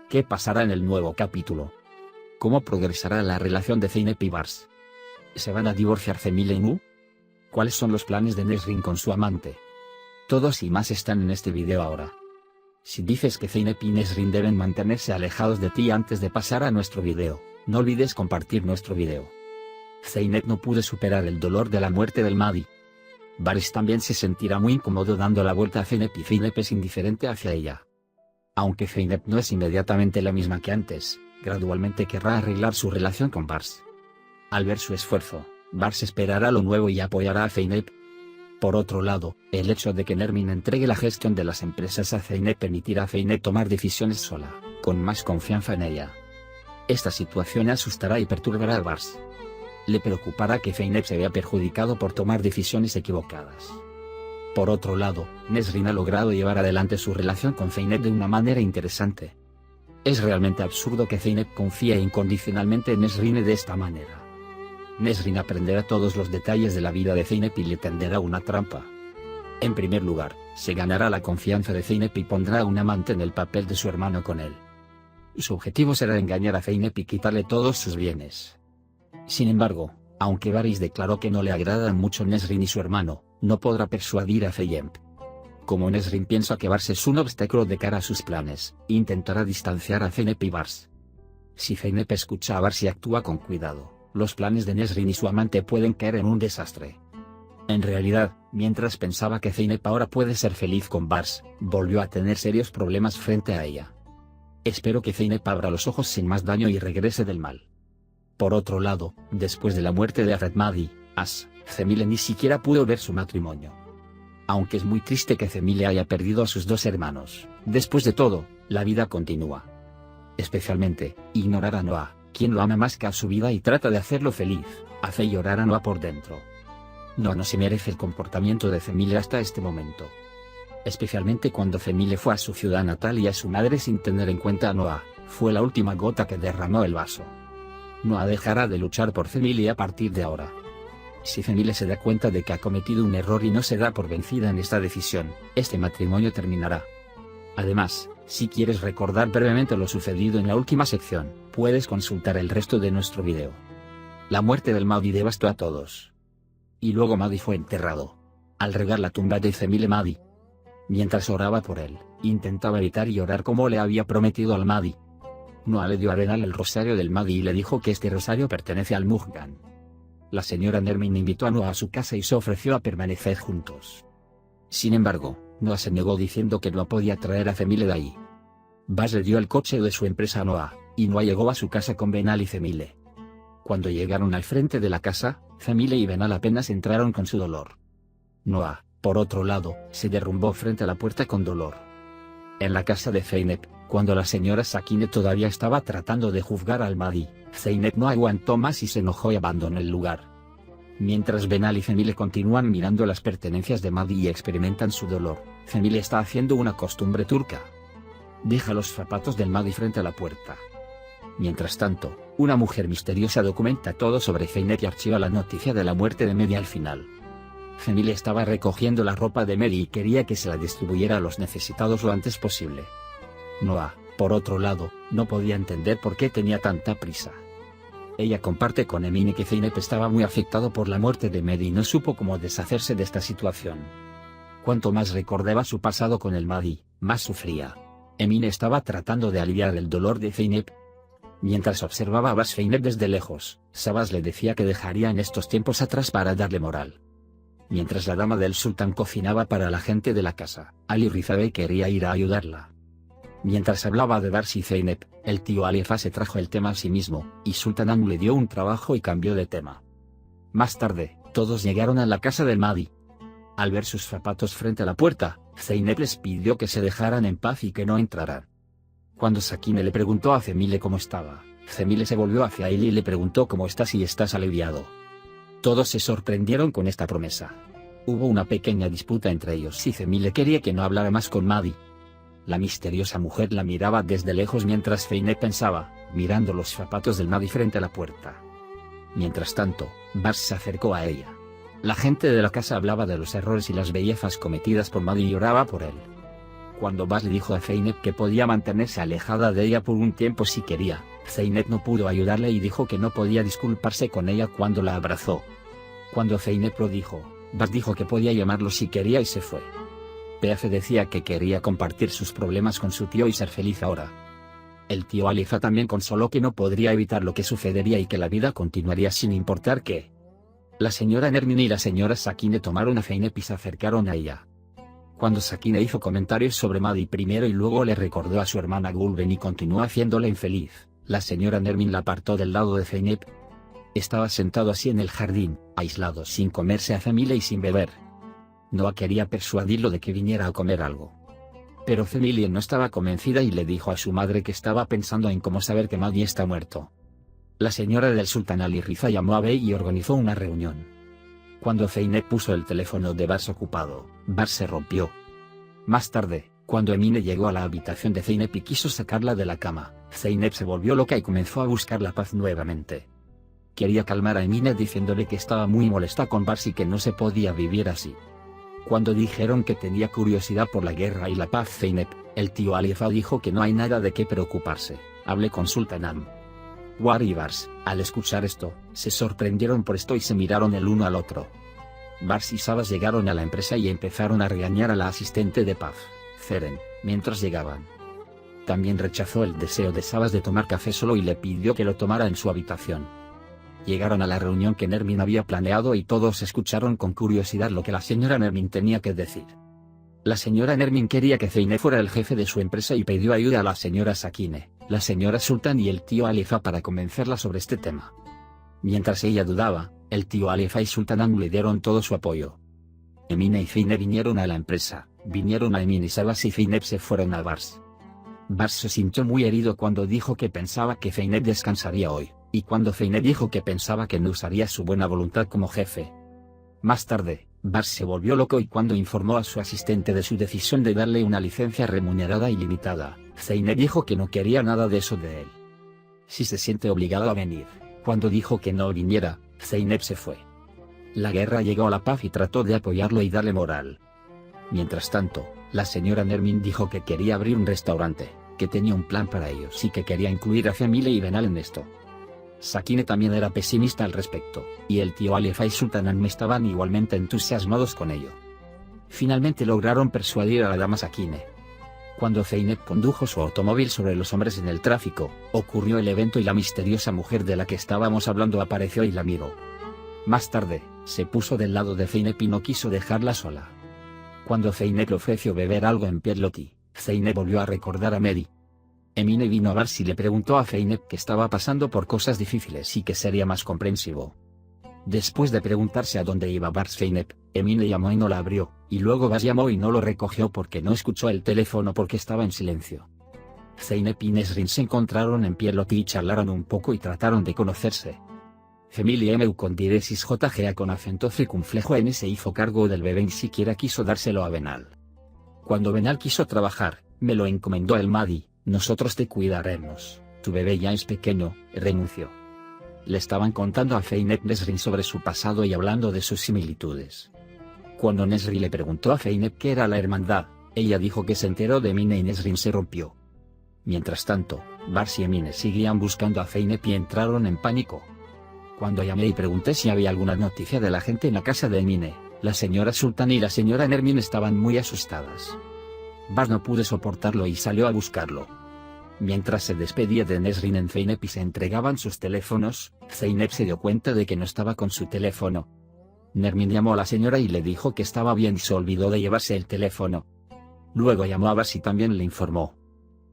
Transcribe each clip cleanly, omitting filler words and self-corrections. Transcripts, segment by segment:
¿Qué pasará en el nuevo capítulo? ¿Cómo progresará la relación de Zeynep y Bars? ¿Se van a divorciar Zemile y Nu? ¿Cuáles son los planes de Nesrin con su amante? Todos y más están en este video ahora. Si dices que Zeynep y Nesrin deben mantenerse alejados de ti antes de pasar a nuestro video, no olvides compartir nuestro video. Zeynep no pudo superar el dolor de la muerte del Mahdi. Bars también se sentirá muy incómodo dando la vuelta a Zeynep y Zeynep es indiferente hacia ella. Aunque Zeynep no es inmediatamente la misma que antes, gradualmente querrá arreglar su relación con Bars. Al ver su esfuerzo, Bars esperará lo nuevo y apoyará a Zeynep. Por otro lado, el hecho de que Nermin entregue la gestión de las empresas a Zeynep permitirá a Zeynep tomar decisiones sola, con más confianza en ella. Esta situación asustará y perturbará a Bars. Le preocupará que Zeynep se vea perjudicado por tomar decisiones equivocadas. Por otro lado, Nesrin ha logrado llevar adelante su relación con Zeynep de una manera interesante. Es realmente absurdo que Zeynep confíe incondicionalmente en Nesrin de esta manera. Nesrin aprenderá todos los detalles de la vida de Zeynep y le tenderá una trampa. En primer lugar, se ganará la confianza de Zeynep y pondrá a un amante en el papel de su hermano con él. Su objetivo será engañar a Zeynep y quitarle todos sus bienes. Sin embargo, aunque Bars declaró que no le agradan mucho Nesrin y su hermano, no podrá persuadir a Zeynep. Como Nesrin piensa que Bars es un obstáculo de cara a sus planes, intentará distanciar a Zeynep y Bars. Si Zeynep escucha a Bars y actúa con cuidado, los planes de Nesrin y su amante pueden caer en un desastre. En realidad, mientras pensaba que Zeynep ahora puede ser feliz con Bars, volvió a tener serios problemas frente a ella. Espero que Zeynep abra los ojos sin más daño y regrese del mal. Por otro lado, después de la muerte de Ahmed Mahdi, Zemile ni siquiera pudo ver su matrimonio. Aunque es muy triste que Zemile haya perdido a sus dos hermanos, después de todo, la vida continúa. Especialmente, ignorar a Noah, quien lo ama más que a su vida y trata de hacerlo feliz, hace llorar a Noah por dentro. Noah no se merece el comportamiento de Zemile hasta este momento. Especialmente cuando Zemile fue a su ciudad natal y a su madre sin tener en cuenta a Noah, fue la última gota que derramó el vaso. Noah dejará de luchar por Zemile a partir de ahora. Si Zemile se da cuenta de que ha cometido un error y no se da por vencida en esta decisión, este matrimonio terminará. Además, si quieres recordar brevemente lo sucedido en la última sección, puedes consultar el resto de nuestro video. La muerte del Mahdi devastó a todos. Y luego Mahdi fue enterrado. Al regar la tumba de Zemile Mahdi, mientras oraba por él, intentaba evitar llorar como le había prometido al Mahdi. Noah le dio a Renal el rosario del Mahdi y le dijo que este rosario pertenece al Muhgan. La señora Nermin invitó a Noah a su casa y se ofreció a permanecer juntos. Sin embargo, Noah se negó diciendo que no podía traer a Zemile de ahí. Bars le dio el coche de su empresa a Noah, y Noah llegó a su casa con Benal y Zemile. Cuando llegaron al frente de la casa, Zemile y Benal apenas entraron con su dolor. Noah, por otro lado, se derrumbó frente a la puerta con dolor. En la casa de Zeynep, cuando la señora Sakine todavía estaba tratando de juzgar al Mahdi, Zeynep no aguantó más y se enojó y abandonó el lugar. Mientras Benal y Zemile continúan mirando las pertenencias de Mahdi y experimentan su dolor, Zemile está haciendo una costumbre turca. Deja los zapatos del Mahdi frente a la puerta. Mientras tanto, una mujer misteriosa documenta todo sobre Zeynep y archiva la noticia de la muerte de Mehdi al final. Zemile estaba recogiendo la ropa de Mehdi y quería que se la distribuyera a los necesitados lo antes posible. Noah, por otro lado, no podía entender por qué tenía tanta prisa. Ella comparte con Emine que Zeynep estaba muy afectado por la muerte de Mehdi y no supo cómo deshacerse de esta situación. Cuanto más recordaba su pasado con el Mahdi, más sufría. Emine estaba tratando de aliviar el dolor de Zeynep. Mientras observaba a Bas Zeynep desde lejos, Sabas le decía que dejaría en estos tiempos atrás para darle moral. Mientras la dama del sultán cocinaba para la gente de la casa, Ali Rizabey quería ir a ayudarla. Mientras hablaba de Bars y Zeynep, el tío Alifa se trajo el tema a sí mismo, y Sultan Am le dio un trabajo y cambió de tema. Más tarde, todos llegaron a la casa del Mahdi. Al ver sus zapatos frente a la puerta, Zeynep les pidió que se dejaran en paz y que no entraran. Cuando Sakine le preguntó a Zemile cómo estaba, Zemile se volvió hacia él y le preguntó cómo estás y estás aliviado. Todos se sorprendieron con esta promesa. Hubo una pequeña disputa entre ellos y Zemile quería que no hablara más con Mahdi. La misteriosa mujer la miraba desde lejos mientras Zeynep pensaba, mirando los zapatos del Mahdi frente a la puerta. Mientras tanto, Bars se acercó a ella. La gente de la casa hablaba de los errores y las bellezas cometidas por Mahdi y lloraba por él. Cuando Bas le dijo a Zeynep que podía mantenerse alejada de ella por un tiempo si quería, Zeynep no pudo ayudarle y dijo que no podía disculparse con ella cuando la abrazó. Cuando Zeynep lo dijo, Bas dijo que podía llamarlo si quería y se fue. PF decía que quería compartir sus problemas con su tío y ser feliz ahora. El tío Alifa también consoló que no podría evitar lo que sucedería y que la vida continuaría sin importar qué. La señora Nermin y la señora Sakine tomaron a Zeynep y se acercaron a ella. Cuando Sakine hizo comentarios sobre Madi primero y luego le recordó a su hermana Gulben y continuó haciéndola infeliz, la señora Nermin la apartó del lado de Zeynep. Estaba sentado así en el jardín, aislado sin comerse a familia y sin beber. Noah quería persuadirlo de que viniera a comer algo. Pero Cemilie no estaba convencida y le dijo a su madre que estaba pensando en cómo saber que Madi está muerto. La señora del sultán Ali Riza llamó a Bey y organizó una reunión. Cuando Zeynep puso el teléfono de Bas ocupado, Bas se rompió. Más tarde, cuando Emine llegó a la habitación de Zeynep y quiso sacarla de la cama, Zeynep se volvió loca y comenzó a buscar la paz nuevamente. Quería calmar a Emine diciéndole que estaba muy molesta con Bas y que no se podía vivir así. Cuando dijeron que tenía curiosidad por la guerra y la paz Zeynep, el tío Alifa dijo que no hay nada de qué preocuparse, hablé con Sultanam. War y Bars, al escuchar esto, se sorprendieron por esto y se miraron el uno al otro. Bars y Sabas llegaron a la empresa y empezaron a regañar a la asistente de paz, Ceren, mientras llegaban. También rechazó el deseo de Sabas de tomar café solo y le pidió que lo tomara en su habitación. Llegaron a la reunión que Nermin había planeado y todos escucharon con curiosidad lo que la señora Nermin tenía que decir. La señora Nermin quería que Zeynep fuera el jefe de su empresa y pidió ayuda a la señora Sakine, la señora Sultan y el tío Alifa para convencerla sobre este tema. Mientras ella dudaba, el tío Alifa y Sultanam le dieron todo su apoyo. Emine y Zeynep vinieron a la empresa, vinieron a Emine y Sabas y Zeynep se fueron a Bars. Bars se sintió muy herido cuando dijo que pensaba que Zeynep descansaría hoy, y cuando Zeynep dijo que pensaba que no usaría su buena voluntad como jefe. Más tarde, Bars se volvió loco y cuando informó a su asistente de su decisión de darle una licencia remunerada ilimitada, Zeynep dijo que no quería nada de eso de él. Si se siente obligado a venir. Cuando dijo que no viniera, Zeynep se fue. La guerra llegó a la paz y trató de apoyarlo y darle moral. Mientras tanto, la señora Nermin dijo que quería abrir un restaurante, que tenía un plan para ellos y que quería incluir a Cemilie y Benal en esto. Sakine también era pesimista al respecto, y el tío Alifa y Sultanam estaban igualmente entusiasmados con ello. Finalmente lograron persuadir a la dama Sakine. Cuando Zeynep condujo su automóvil sobre los hombres en el tráfico, ocurrió el evento y la misteriosa mujer de la que estábamos hablando apareció y la miró. Más tarde, se puso del lado de Zeynep y no quiso dejarla sola. Cuando Zeynep le ofreció beber algo en Pierloti, Zeynep volvió a recordar a Mary. Emine vino a Bars y le preguntó a Zeynep que estaba pasando por cosas difíciles y que sería más comprensivo. Después de preguntarse a dónde iba Bars Zeynep, Emine llamó y no la abrió, y luego Bas llamó y no lo recogió porque no escuchó el teléfono porque estaba en silencio. Zeynep y Nesrin se encontraron en Pierloti y charlaron un poco y trataron de conocerse. Cemilie Meu con diéresis JGA con acento circunflejo N se hizo cargo del bebé y ni siquiera quiso dárselo a Benal. Cuando Benal quiso trabajar, me lo encomendó el Madi. Nosotros te cuidaremos, tu bebé ya es pequeño, renunció. Le estaban contando a Zeynep Nesrin sobre su pasado y hablando de sus similitudes. Cuando Nesrin le preguntó a Zeynep qué era la hermandad, ella dijo que se enteró de Emine y Nesrin se rompió. Mientras tanto, Bars y Emine seguían buscando a Zeynep y entraron en pánico. Cuando llamé y pregunté si había alguna noticia de la gente en la casa de Emine, la señora Sultan y la señora Nermin estaban muy asustadas. Bars no pudo soportarlo y salió a buscarlo. Mientras se despedía de Nesrin en Zeynep y se entregaban sus teléfonos, Zeynep se dio cuenta de que no estaba con su teléfono. Nermin llamó a la señora y le dijo que estaba bien y se olvidó de llevarse el teléfono. Luego llamó a Bas y también le informó.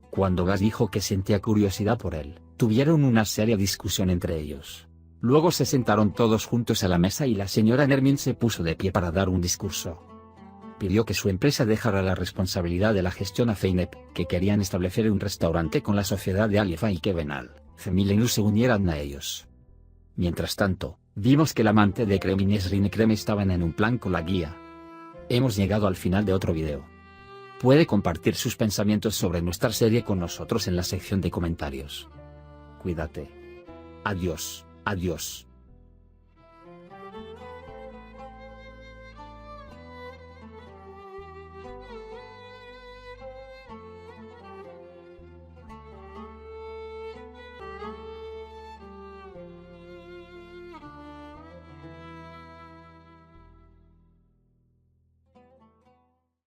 Cuando Bas dijo que sentía curiosidad por él, tuvieron una seria discusión entre ellos. Luego se sentaron todos juntos a la mesa y la señora Nermin se puso de pie para dar un discurso. Pidió que su empresa dejara la responsabilidad de la gestión a Zeynep, que querían establecer un restaurante con la sociedad de Alifa y que Benal, Cemilie y Nu se unieran a ellos. Mientras tanto, vimos que el amante de Krem y Nesrin Krem estaban en un plan con la guía. Hemos llegado al final de otro video. Puede compartir sus pensamientos sobre nuestra serie con nosotros en la sección de comentarios. Cuídate. Adiós, adiós.